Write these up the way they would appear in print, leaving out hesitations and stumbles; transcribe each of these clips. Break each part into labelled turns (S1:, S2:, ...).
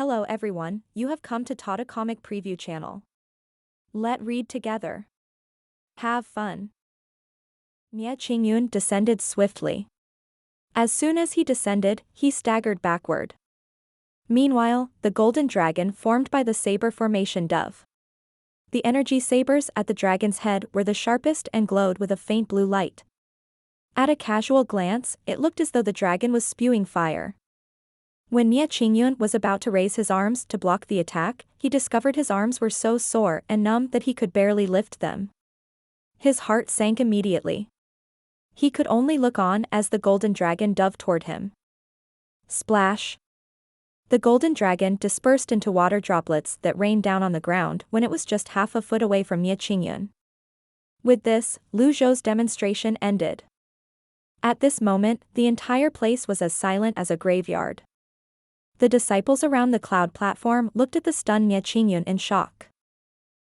S1: Hello everyone, you have come to Tata Comic Preview channel. Let read together. Have fun. Nie Qingyun descended swiftly. As soon as he descended, he staggered backward. Meanwhile, the golden dragon formed by the saber formation dove. The energy sabers at the dragon's head were the sharpest and glowed with a faint blue light. At a casual glance, it looked as though the dragon was spewing fire. When Nie Qingyun was about to raise his arms to block the attack, he discovered his arms were so sore and numb that he could barely lift them. His heart sank immediately. He could only look on as the golden dragon dove toward him. Splash! The golden dragon dispersed into water droplets that rained down on the ground when it was just half a foot away from Nie Qingyun. With this, Lu Zhou's demonstration ended. At this moment, the entire place was as silent as a graveyard. The disciples around the cloud platform looked at the stunned Nie Qingyun in shock.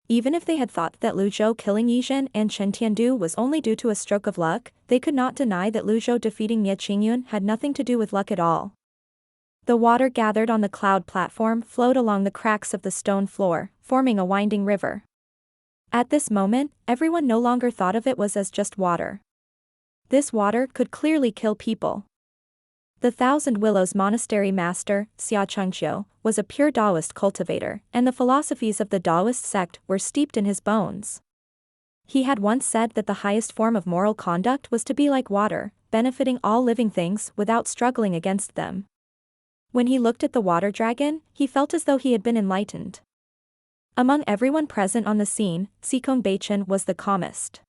S1: Even if they had thought that Lu Zhou killing Yizhen and Chen Tiandu was only due to a stroke of luck, they could not deny that Lu Zhou defeating Nie Qingyun had nothing to do with luck at all. The water gathered on the cloud platform flowed along the cracks of the stone floor, forming a winding river. At this moment, everyone no longer thought of it was as just water. This water could clearly kill people. The Thousand Willows Monastery master, Xia Chengqiu, was a pure Taoist cultivator, and the philosophies of the Taoist sect were steeped in his bones. He had once said that the highest form of moral conduct was to be like water, benefiting all living things without struggling against them. When he looked at the water dragon, he felt as though he had been enlightened. Among everyone present on the scene, Sikong Beichen was the calmest.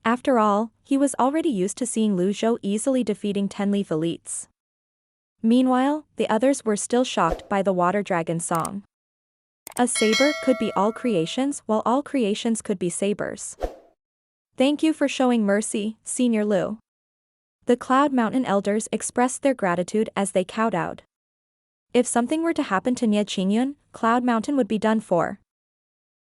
S1: After all, he was already used to seeing Lu Zhou easily defeating ten-leaf elites. Meanwhile, the others were still shocked by the water dragon song. A saber could be all creations while all creations could be sabers. Thank you for showing mercy, Senior Lu. The Cloud Mountain elders expressed their gratitude as they kowtowed. If something were to happen to Nie Qingyun, Cloud Mountain would be done for.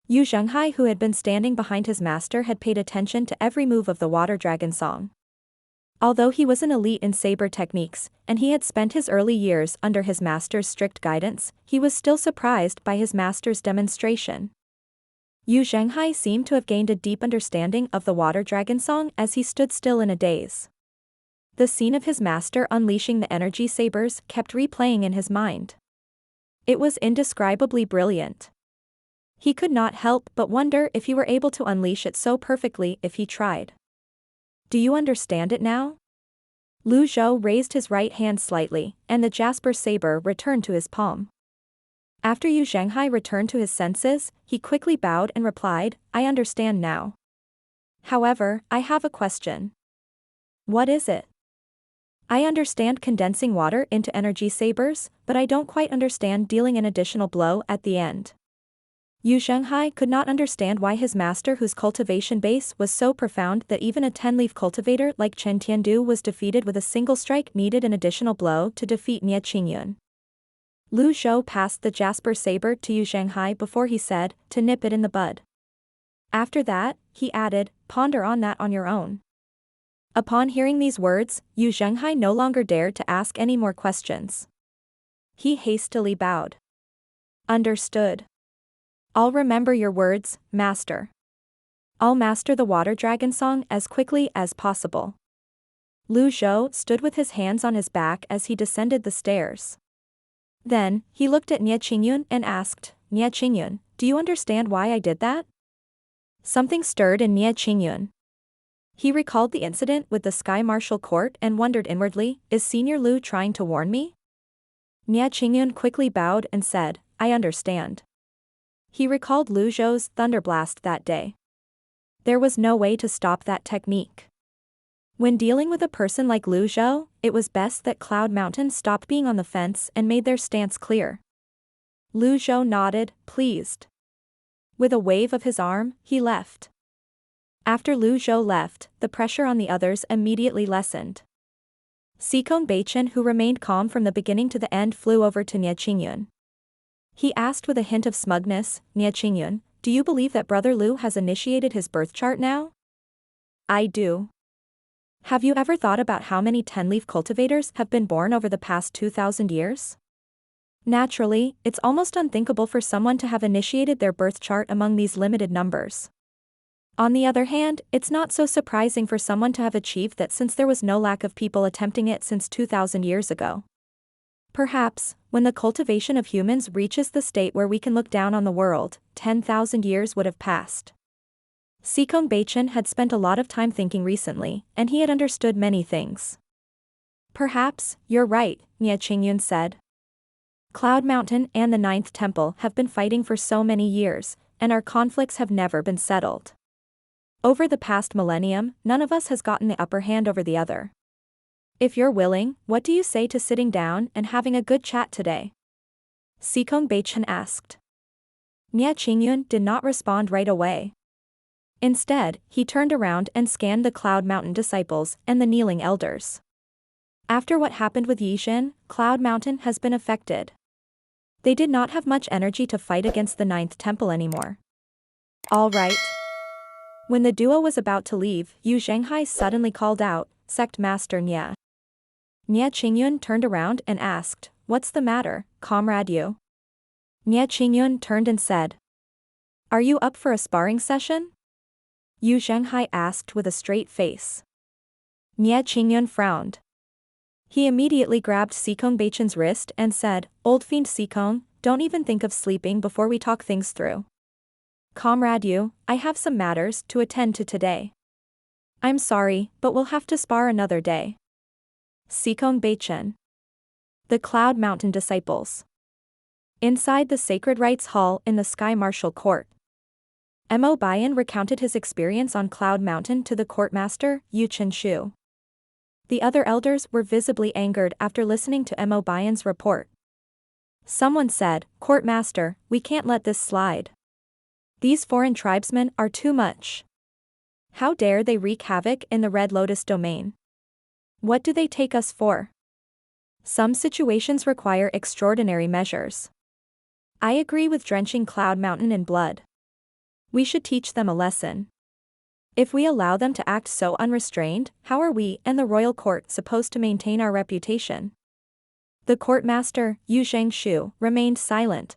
S1: Zhenghai, who had been standing behind his master, had paid attention to every move of the water dragon song. Although he was an elite in saber techniques, and he had spent his early years under his master's strict guidance, he was still surprised by his master's demonstration. Zhenghai seemed to have gained a deep understanding of the water dragon song as he stood still in a daze. The scene of his master unleashing the energy sabers kept replaying in his mind. It was indescribably brilliant. He could not help but wonder if he were able to unleash it so perfectly if he tried. Do you understand it now? Lu Zhou raised his right hand slightly, and the jasper saber returned to his palm. After Zhenghai returned to his senses, he quickly bowed and replied, I understand now. However, I have a question. What is it? I understand condensing water into energy sabers, but I don't quite understand dealing an additional blow at the end. Zhenghai could not understand why his master, whose cultivation base was so profound that even a 10-leaf cultivator like Chen Tiandu was defeated with a single strike, needed an additional blow to defeat Nie Qingyun. Lu Zhou passed the jasper saber to Zhenghai before he said, to nip it in the bud. After that, he added, ponder on that on your own. Upon hearing these words, Zhenghai no longer dared to ask any more questions. He hastily bowed. Understood. I'll remember your words, Master. I'll master the water dragon song as quickly as possible. Lu Zhou stood with his hands on his back as he descended the stairs. Then, he looked at Nie Qingyun and asked, Nie Qingyun, do you understand why I did that? Something stirred in Nie Qingyun. He recalled the incident with the Sky Martial Court and wondered inwardly, is Senior Lu trying to warn me? Nie Qingyun quickly bowed and said, I understand. He recalled Lu Zhou's thunderblast that day. There was no way to stop that technique. When dealing with a person like Lu Zhou, it was best that Cloud Mountain stopped being on the fence and made their stance clear. Lu Zhou nodded, pleased. With a wave of his arm, he left. After Lu Zhou left, the pressure on the others immediately lessened. Sikong Beichen, who remained calm from the beginning to the end, flew over to Nie Qingyun. He asked with a hint of smugness, Nie Qingyun, do you believe that Brother Lu has initiated his birth chart now? I do. Have you ever thought about how many 10-leaf cultivators have been born over the past 2,000 years? Naturally, it's almost unthinkable for someone to have initiated their birth chart among these limited numbers. On the other hand, it's not so surprising for someone to have achieved that since there was no lack of people attempting it since 2000 years ago. Perhaps, when the cultivation of humans reaches the state where we can look down on the world, 10,000 years would have passed. Sikong Baichen had spent a lot of time thinking recently, and he had understood many things. Perhaps, you're right, Mia Qingyun said. Cloud Mountain and the Ninth Temple have been fighting for so many years, and our conflicts have never been settled. Over the past millennium, none of us has gotten the upper hand over the other. If you're willing, what do you say to sitting down and having a good chat today? Sikong Baichen asked. Mia Qingyun did not respond right away. Instead, he turned around and scanned the Cloud Mountain disciples and the kneeling elders. After what happened with Yizhen, Cloud Mountain has been affected. They did not have much energy to fight against the Ninth Temple anymore. All right. When the duo was about to leave, Zhenghai suddenly called out, "Sect Master Nya." Mia Qingyun turned around and asked, "What's the matter, comrade Yu?" Mia Qingyun turned and said, "Are you up for a sparring session?" Zhenghai asked with a straight face. Mia Qingyun frowned. He immediately grabbed Sikong Baichen's wrist and said, "Old fiend Sikong, don't even think of sleeping before we talk things through. Comrade Yu, I have some matters to attend to today. I'm sorry, but we'll have to spar another day." Sikong Baichen. The Cloud Mountain Disciples. Inside the Sacred Rites Hall in the Sky Martial Court. Mo Bian recounted his experience on Cloud Mountain to the courtmaster, Yu Qinshu. The other elders were visibly angered after listening to Mo Bian's report. Someone said, "Courtmaster, we can't let this slide. These foreign tribesmen are too much. How dare they wreak havoc in the Red Lotus domain? What do they take us for? Some situations require extraordinary measures. I agree with drenching Cloud Mountain in blood. We should teach them a lesson. If we allow them to act so unrestrained, how are we and the royal court supposed to maintain our reputation?" The courtmaster, Yu Zhengshu, remained silent.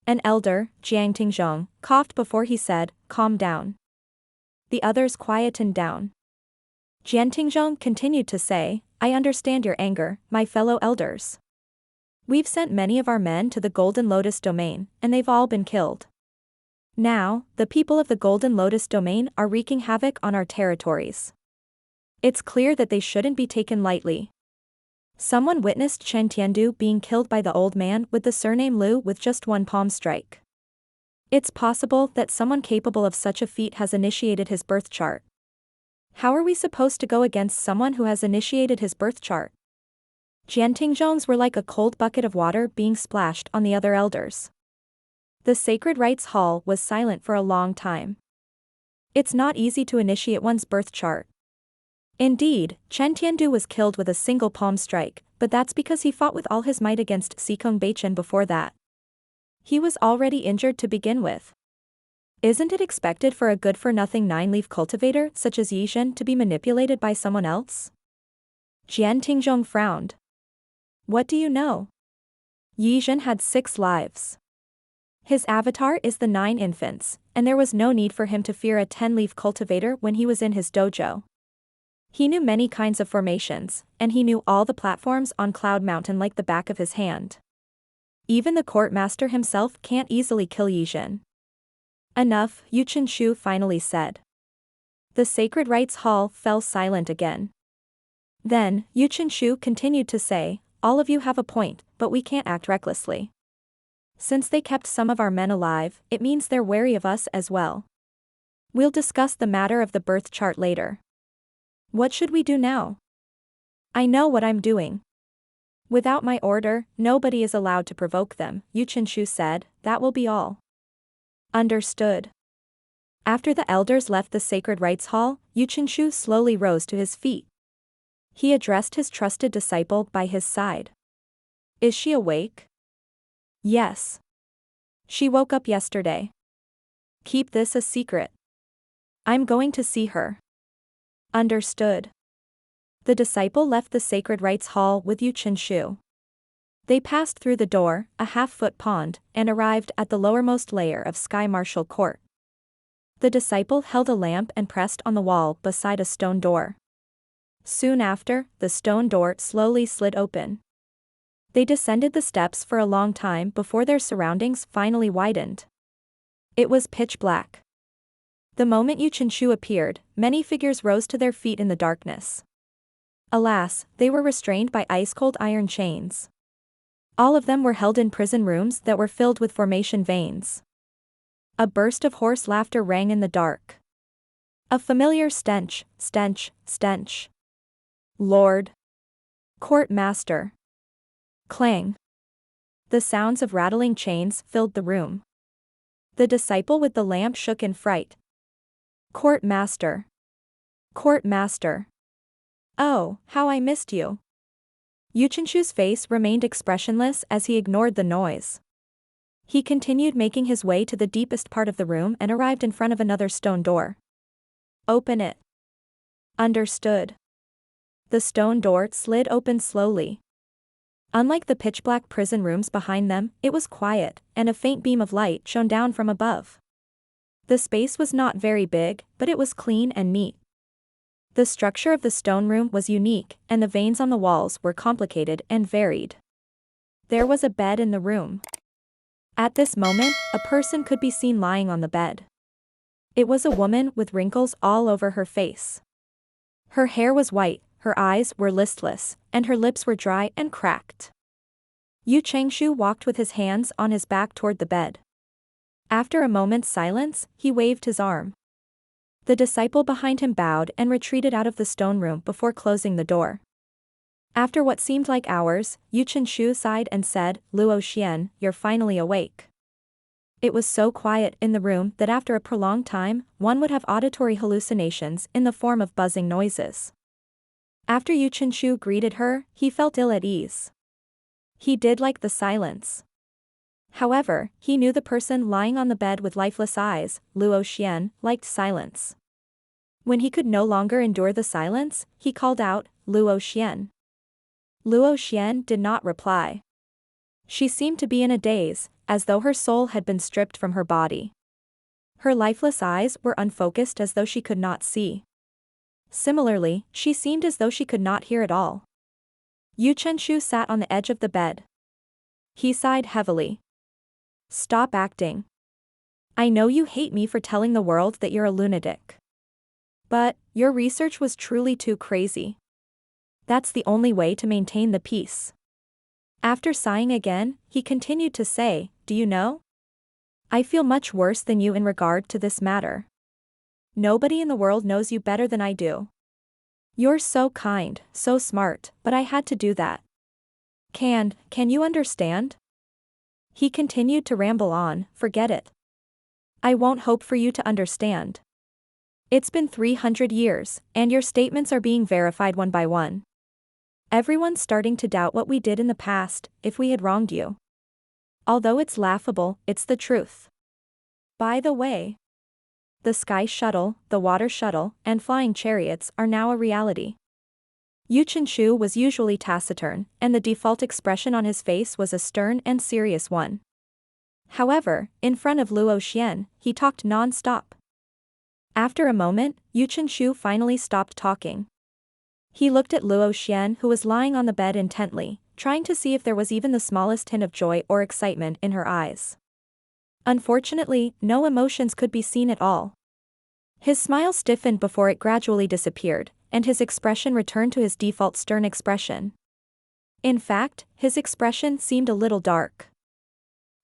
S1: An elder, Jiang Tingzhong, coughed before he said, "Calm down." The others quietened down. Jiang Tingzhong continued to say, "I understand your anger, my fellow elders. We've sent many of our men to the Golden Lotus domain, and they've all been killed. Now, the people of the Golden Lotus domain are wreaking havoc on our territories. It's clear that they shouldn't be taken lightly. Someone witnessed Chen Tiandu being killed by the old man with the surname Liu with just one palm strike. It's possible that someone capable of such a feat has initiated his birth chart. How are we supposed to go against someone who has initiated his birth chart?" Jian Tingzhong's were like a cold bucket of water being splashed on the other elders. The Sacred Rites Hall was silent for a long time. It's not easy to initiate one's birth chart. Indeed, Chen Tiandu was killed with a single palm strike, but that's because he fought with all his might against Sikong Baichen before that. He was already injured to begin with. Isn't it expected for a good-for-nothing nine-leaf cultivator such as Yizhen to be manipulated by someone else? Jian Tingzhong frowned. What do you know? Yizhen had 6 lives. His avatar is the 9 infants, and there was no need for him to fear a 10-leaf cultivator when he was in his dojo. He knew many kinds of formations, and he knew all the platforms on Cloud Mountain like the back of his hand. Even the courtmaster himself can't easily kill Yizhen. Enough, Yu Qinshu finally said. The Sacred Rites Hall fell silent again. Then, Yu Qinshu continued to say, "All of you have a point, but we can't act recklessly. Since they kept some of our men alive, it means they're wary of us as well. We'll discuss the matter of the birth chart later. What should we do now?" "I know what I'm doing. Without my order, nobody is allowed to provoke them," Yu Qinshu said. "That will be all." Understood. After the elders left the Sacred Rites Hall, Yu Qinshu slowly rose to his feet. He addressed his trusted disciple by his side. "Is she awake?" "Yes. She woke up yesterday. Keep this a secret. I'm going to see her." Understood. The disciple left the Sacred Rites Hall with Yu Qinshu. They passed through the door, a half-foot pond, and arrived at the lowermost layer of Sky Martial Court. The disciple held a lamp and pressed on the wall beside a stone door. Soon after, the stone door slowly slid open. They descended the steps for a long time before their surroundings finally widened. It was pitch black. The moment Yuan'er appeared, many figures rose to their feet in the darkness. Alas, they were restrained by ice-cold iron chains. All of them were held in prison rooms that were filled with formation veins. A burst of hoarse laughter rang in the dark. A familiar stench, stench. Lord. Court master. Clang. The sounds of rattling chains filled the room. The disciple with the lamp shook in fright. Court master. Court master. Oh, how I missed you. Yuan'er's face remained expressionless as he ignored the noise. He continued making his way to the deepest part of the room and arrived in front of another stone door. Open it. Understood. The stone door slid open slowly. Unlike the pitch-black prison rooms behind them, it was quiet, and a faint beam of light shone down from above. The space was not very big, but it was clean and neat. The structure of the stone room was unique, and the veins on the walls were complicated and varied. There was a bed in the room. At this moment, a person could be seen lying on the bed. It was a woman with wrinkles all over her face. Her hair was white, her eyes were listless, and her lips were dry and cracked. Yuan'er walked with his hands on his back toward the bed. After a moment's silence, he waved his arm. The disciple behind him bowed and retreated out of the stone room before closing the door. After what seemed like hours, Yuan'er sighed and said, "Luo Xian, you're finally awake." It was so quiet in the room that after a prolonged time, one would have auditory hallucinations in the form of buzzing noises. After Yuan'er greeted her, he felt ill at ease. He did like the silence. However, he knew the person lying on the bed with lifeless eyes, Luo Xian, liked silence. When he could no longer endure the silence, he called out, "Luo Xian." Luo Xian did not reply. She seemed to be in a daze, as though her soul had been stripped from her body. Her lifeless eyes were unfocused as though she could not see. Similarly, she seemed as though she could not hear at all. Yuan'er sat on the edge of the bed. He sighed heavily. Stop acting. I know you hate me for telling the world that you're a lunatic. But, your research was truly too crazy. That's the only way to maintain the peace. After sighing again, he continued to say, "Do you know? I feel much worse than you in regard to this matter. Nobody in the world knows you better than I do. You're so kind, so smart, but I had to do that. Can you understand?" He continued to ramble on, "Forget it. I won't hope for you to understand. It's been 300 years, and your statements are being verified one by one. Everyone's starting to doubt what we did in the past, if we had wronged you. Although it's laughable, it's the truth. By the way, the sky shuttle, the water shuttle, and flying chariots are now a reality." Yuan'er was usually taciturn, and the default expression on his face was a stern and serious one. However, in front of Luo Xian, he talked non-stop. After a moment, Yuan'er finally stopped talking. He looked at Luo Xian, who was lying on the bed intently, trying to see if there was even the smallest hint of joy or excitement in her eyes. Unfortunately, no emotions could be seen at all. His smile stiffened before it gradually disappeared, and his expression returned to his default stern expression. In fact, his expression seemed a little dark.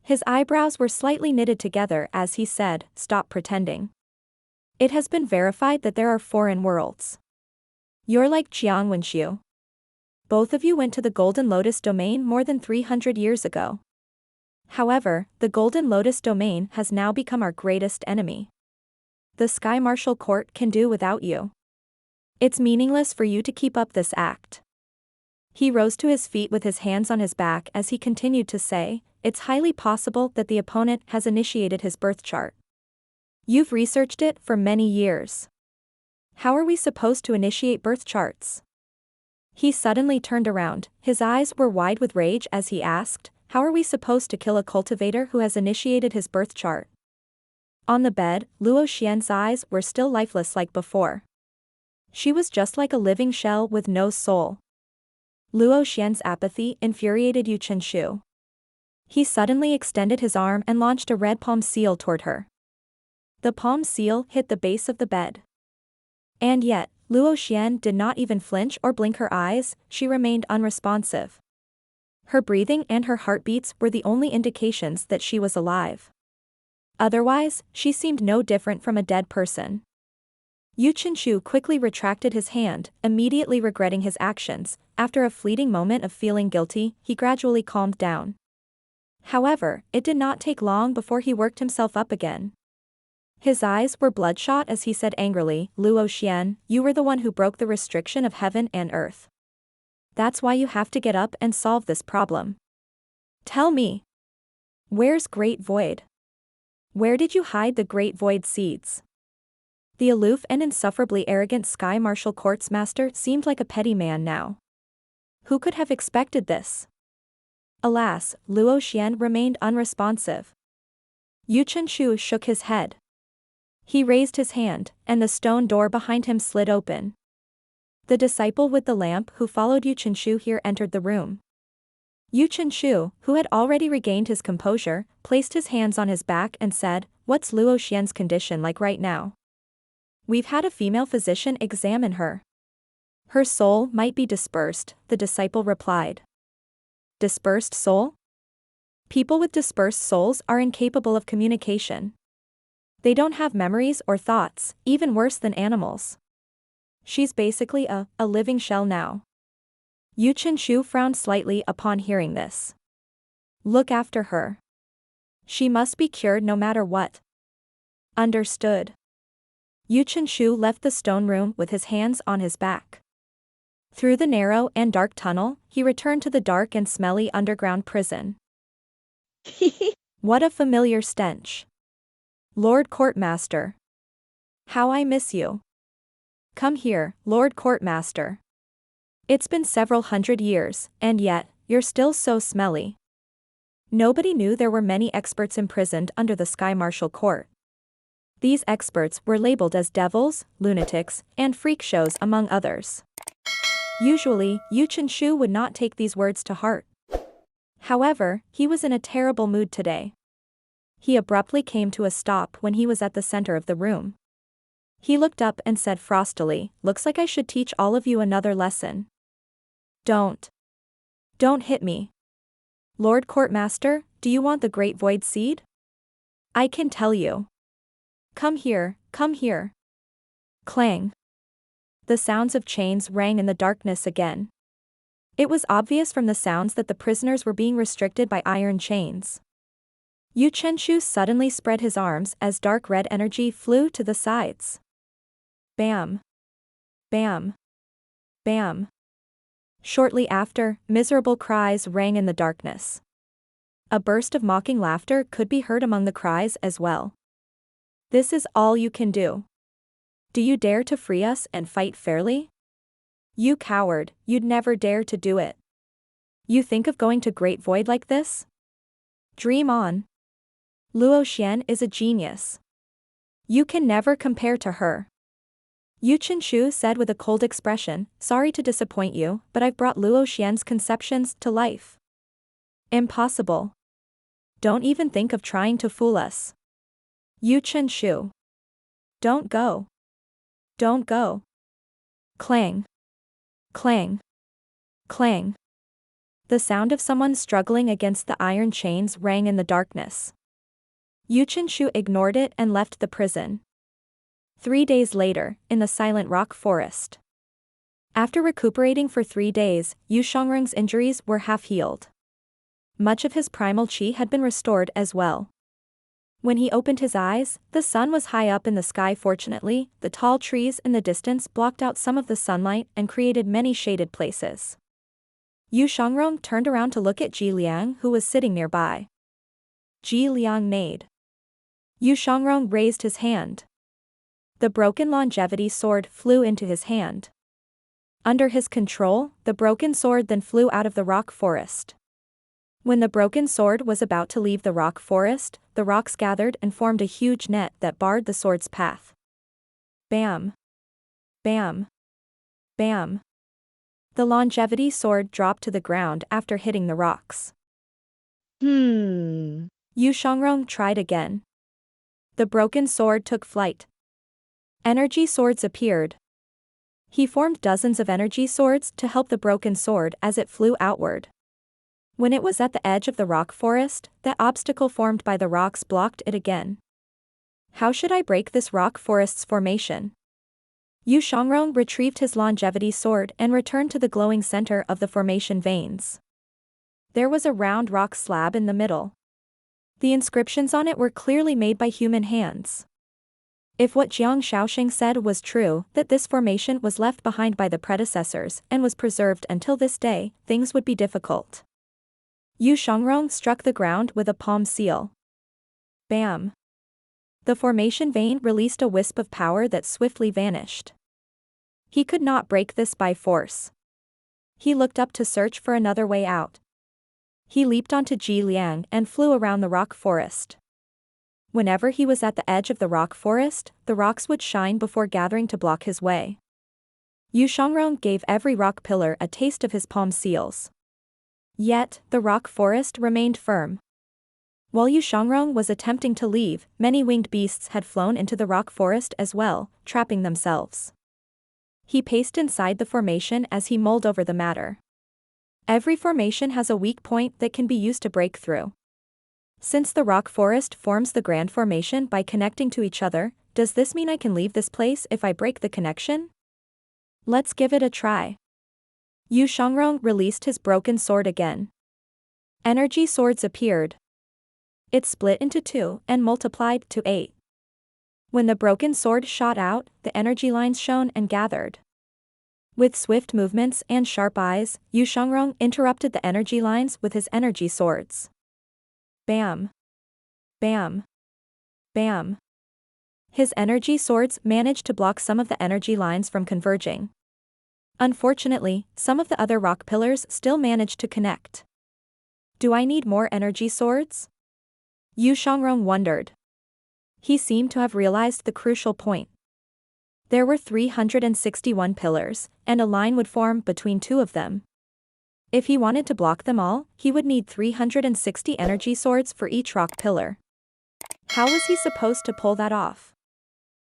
S1: His eyebrows were slightly knitted together as he said, "Stop pretending. It has been verified that there are foreign worlds. You're like Jiang Wenxiu. Both of you went to the Golden Lotus domain more than 300 years ago. However, the Golden Lotus domain has now become our greatest enemy. The Sky Martial Court can do without you. It's meaningless for you to keep up this act." He rose to his feet with his hands on his back as he continued to say, "It's highly possible that the opponent has initiated his birth chart. You've researched it for many years. How are we supposed to initiate birth charts?" He suddenly turned around, his eyes were wide with rage as he asked, "How are we supposed to kill a cultivator who has initiated his birth chart?" On the bed, Luo Xian's eyes were still lifeless like before. She was just like a living shell with no soul. Luo Xian's apathy infuriated Yu Qinshu. He suddenly extended his arm and launched a red palm seal toward her. The palm seal hit the base of the bed. And yet, Luo Xian did not even flinch or blink her eyes, she remained unresponsive. Her breathing and her heartbeats were the only indications that she was alive. Otherwise, she seemed no different from a dead person. Yu Qinshu quickly retracted his hand, immediately regretting his actions. After a fleeting moment of feeling guilty, he gradually calmed down. However, it did not take long before he worked himself up again. His eyes were bloodshot as he said angrily, "Luo Xian, you were the one who broke the restriction of heaven and earth. That's why you have to get up and solve this problem. Tell me. Where's Great Void? Where did you hide the Great Void seeds?" The aloof and insufferably arrogant Sky Martial Courts Master seemed like a petty man now. Who could have expected this? Alas, Luo Xian remained unresponsive. Yu Qinshu shook his head. He raised his hand, and the stone door behind him slid open. The disciple with the lamp who followed Yu Qinshu here entered the room. Yu Qinshu, who had already regained his composure, placed his hands on his back and said, "What's Luo Xian's condition like right now?" "We've had a female physician examine her. Her soul might be dispersed," the disciple replied. Dispersed soul? People with dispersed souls are incapable of communication. They don't have memories or thoughts, even worse than animals. She's basically a living shell now. Yu Qinshu frowned slightly upon hearing this. Look after her. She must be cured no matter what. Understood. Yu Qinshu left the stone room with his hands on his back. Through the narrow and dark tunnel, he returned to the dark and smelly underground prison. What a familiar stench. Lord Courtmaster. How I miss you. Come here, Lord Courtmaster. It's been several hundred years, and yet, you're still so smelly. Nobody knew there were many experts imprisoned under the Sky Martial Court. These experts were labeled as devils, lunatics, and freak shows among others. Usually, Yu Qinshu would not take these words to heart. However, he was in a terrible mood today. He abruptly came to a stop when he was at the center of the room. He looked up and said frostily, "Looks like I should teach all of you another lesson. Don't hit me. Lord Courtmaster, do you want the Great Void Seed? I can tell you. Come here, come here." Clang. The sounds of chains rang in the darkness again. It was obvious from the sounds that the prisoners were being restricted by iron chains. Yu Qinshu suddenly spread his arms as dark red energy flew to the sides. Bam. Bam. Bam. Shortly after, miserable cries rang in the darkness. A burst of mocking laughter could be heard among the cries as well. "This is all you can do? Do you dare to free us and fight fairly? You coward, you'd never dare to do it. You think of going to Great Void like this? Dream on. Luo Xian is a genius. You can never compare to her." Yu Qinshu said with a cold expression, "Sorry to disappoint you, but I've brought Luo Xian's conceptions to life." Impossible. Don't even think of trying to fool us. Yu Qinshu. Don't go. Don't go. Clang. Clang. Clang. The sound of someone struggling against the iron chains rang in the darkness. Yu Qinshu ignored it and left the prison. 3 days later, in the silent rock forest. After recuperating for 3 days, Yu Shongrong's injuries were half healed. Much of his primal chi had been restored as well. When he opened his eyes, the sun was high up in the sky. Fortunately, the tall trees in the distance blocked out some of the sunlight and created many shaded places. Yu Shongrong turned around to look at Ji Liang, who was sitting nearby. Ji Liang neighed. Yu Shongrong raised his hand. The broken longevity sword flew into his hand. Under his control, the broken sword then flew out of the rock forest. When the broken sword was about to leave the rock forest, the rocks gathered and formed a huge net that barred the sword's path. Bam! Bam! Bam! The longevity sword dropped to the ground after hitting the rocks. Yu Shangrong tried again. The broken sword took flight. Energy swords appeared. He formed dozens of energy swords to help the broken sword as it flew outward. When it was at the edge of the rock forest, that obstacle formed by the rocks blocked it again. How should I break this rock forest's formation? Yu Shangrong retrieved his longevity sword and returned to the glowing center of the formation veins. There was a round rock slab in the middle. The inscriptions on it were clearly made by human hands. If what Jiang Shaoxing said was true, that this formation was left behind by the predecessors and was preserved until this day, things would be difficult. Yu Shangrong struck the ground with a palm seal. Bam! The formation vein released a wisp of power that swiftly vanished. He could not break this by force. He looked up to search for another way out. He leaped onto Ji Liang and flew around the rock forest. Whenever he was at the edge of the rock forest, the rocks would shine before gathering to block his way. Yu Shangrong gave every rock pillar a taste of his palm seals. Yet, the rock forest remained firm. While Yu Shangrong was attempting to leave, many winged beasts had flown into the rock forest as well, trapping themselves. He paced inside the formation as he mulled over the matter. Every formation has a weak point that can be used to break through. Since the rock forest forms the grand formation by connecting to each other, does this mean I can leave this place if I break the connection? Let's give it a try. Yu Shangrong released his broken sword again. Energy swords appeared. It split into 2 and multiplied to 8. When the broken sword shot out, the energy lines shone and gathered. With swift movements and sharp eyes, Yu Shangrong interrupted the energy lines with his energy swords. Bam! Bam! Bam! His energy swords managed to block some of the energy lines from converging. Unfortunately, some of the other rock pillars still managed to connect. Do I need more energy swords? Yu Shangrong wondered. He seemed to have realized the crucial point. There were 361 pillars, and a line would form between 2 of them. If he wanted to block them all, he would need 360 energy swords for each rock pillar. How was he supposed to pull that off?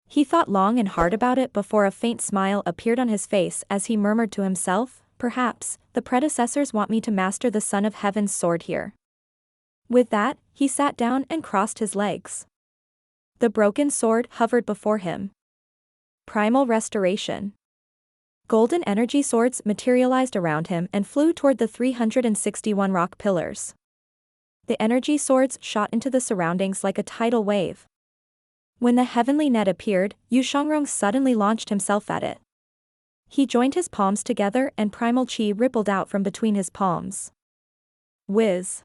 S1: He thought long and hard about it before a faint smile appeared on his face as he murmured to himself, perhaps, the predecessors want me to master the Son of Heaven's sword here. With that, he sat down and crossed his legs. The broken sword hovered before him. Primal restoration. Golden energy swords materialized around him and flew toward the 361 rock pillars. The energy swords shot into the surroundings like a tidal wave. When the heavenly net appeared, Yu Shangrong suddenly launched himself at it. He joined his palms together and primal chi rippled out from between his palms. Whiz!